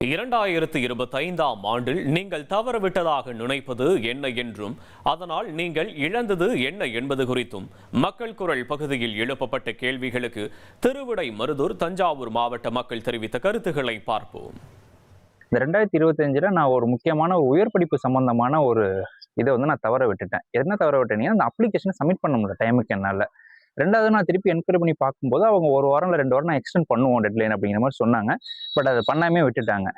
2025ஆம் ஆண்டில் நீங்கள் தவறவிட்டதாக நினைப்பது என்ன என்றும் அதனால் நீங்கள் இழந்தது என்ன என்பது குறித்தும் மக்கள் குரல் பகுதியில் எழுப்பப்பட்ட கேள்விகளுக்கு திருவிடைமருதூர் தஞ்சாவூர் மாவட்ட மக்கள் தெரிவித்த கருத்துக்களை பார்ப்போம். இந்த 2025ல நான் ஒரு முக்கியமான உயர் படிப்பு சம்பந்தமான ஒரு இதை நான் தவற விட்டுட்டேன். என்ன தவற விட்டேன்னா, அந்த அப்ளிகேஷனை சப்மிட் பண்ண முடியல டைமுக்கு என்னால. ரெண்டாவது நான் திருப்பி என்கொயரி பண்ணி பார்க்கும்போது அவங்க 1 வாரம் இல்லை 2 வாரம் நான் எக்ஸ்டெண்ட் பண்ணுவோம் டெட்லைன் அப்படிங்கிற மாதிரி சொன்னாங்க. பட் அதை பண்ணாமே விட்டுட்டாங்க.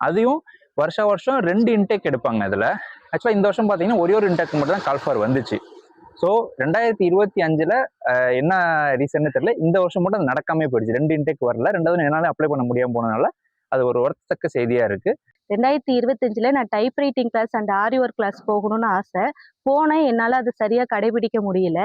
அதையும் வருஷம் 2 இன்டேக் எடுப்பாங்க. அதில் ஆக்சுவலாக இந்த வருஷம் பார்த்தீங்கன்னா ஒரே ஒரு இன்டேக் மட்டும் தான் கால் ஃபார் வந்துச்சு. ஸோ 2025ல என்ன ரீசன்னு தெரியல, இந்த வருஷம் மட்டும் அது நடக்காமே போயிடுச்சு. 2 இன்டேக் வரல. ரெண்டாவது என்னால் அப்ளை பண்ண முடியாமல் போனதுனால அது ஒரு வருத்தத்தக்க செய்தியா இருக்கு. 2025ல நான் type writing class and aari work class போகணும்னு ஆசை. போனேன், என்னால் அது சரியாக கடைபிடிக்க முடியல.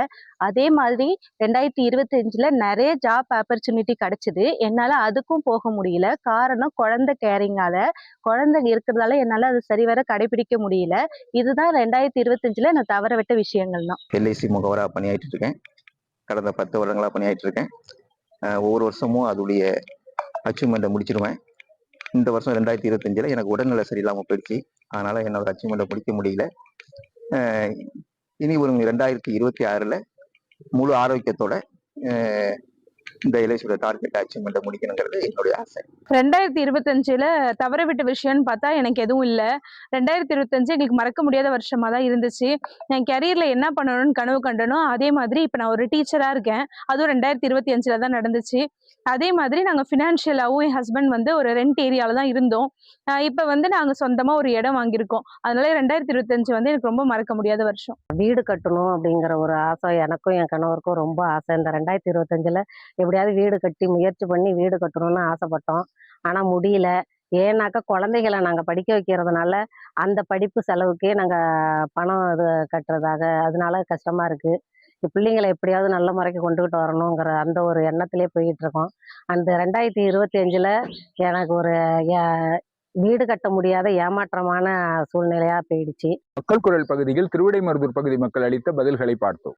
அதே மாதிரி 2025ல நிறைய ஜாப் ஆப்பர்ச்சுனிட்டி கிடைச்சிது. என்னால் அதுக்கும் போக முடியல. காரணம் குழந்தை கேரிங்கால, குழந்தை இருக்கிறதால என்னால் அது சரிவர கடைபிடிக்க முடியல. இதுதான் 2025ல நான் தவற விட்ட விஷயங்கள் தான். LIC முகவராக பணியாற்றிட்டு இருக்கேன். கடந்த 10 வருடங்களாக பணியாற்றிட்டு இருக்கேன். ஒவ்வொரு வருஷமும் அதோடைய அச்சீவ்மெண்ட்டை முடிச்சிருவேன். இந்த வருஷம் 2025ல எனக்கு உடல்நிலை சரியில்லாமல் போயிடுச்சு. அதனால என்னோட அச்சீவ்மெண்ட்டை முடிக்க முடியல. இனி ஒரு 2026ல முழு ஆரோக்கியத்தோட இந்த LICயோட டார்கெட் அச்சீவ்மெண்ட்டை முடிக்கணுங்கிறது என்னுடைய ஆசை. 2025ல தவறவிட்ட விஷயம்னு பார்த்தா எனக்கு எதுவும் இல்லை. 2025 எங்களுக்கு மறக்க முடியாத வருஷமா தான் இருந்துச்சு. என் கெரியர்ல என்ன பண்ணணும்னு கனவு கண்டனோ அதே மாதிரி இப்போ நான் ஒரு டீச்சரா இருக்கேன். அதுவும் 2025ல தான் நடந்துச்சு. அதே மாதிரி நாங்கள் ஃபினான்ஷியலாகவும் என் ஹஸ்பண்ட் ஒரு ரெண்ட் ஏரியாவில் தான் இருந்தோம். இப்போ நாங்கள் சொந்தமாக ஒரு இடம் வாங்கியிருக்கோம். அதனால 2025 எனக்கு ரொம்ப மறக்க முடியாத வருஷம். வீடு கட்டணும் அப்படிங்கிற ஒரு ஆசை எனக்கும் என் கணவருக்கும் ரொம்ப ஆசை. இந்த 2025ல எப்படியாவது வீடு கட்டி முயற்சி பண்ணி வீடு கட்டணும்னு ஆசைப்பட்டோம். ஆனால் முடியல. ஏன்னாக்கா குழந்தைகளை நாங்கள் படிக்க வைக்கிறதுனால அந்த படிப்பு செலவுக்கே நாங்கள் பணம் இது கட்டுறதாக அதனால கஷ்டமாக இருக்குது. பிள்ளைங்களை எப்படியாவது நல்ல முறைக்கு கொண்டுகிட்டு வரணுங்கிற அந்த ஒரு எண்ணத்திலே போயிட்டு இருக்கோம். அந்த 2025ல எனக்கு ஒரு வீடு கட்ட முடியாத ஏமாற்றமான சூழ்நிலையா போயிடுச்சு. மக்கள் குரல் பகுதியில் திருவிடைமருதூர் பகுதி மக்கள் அளித்த பதில்களை பார்த்தோம்.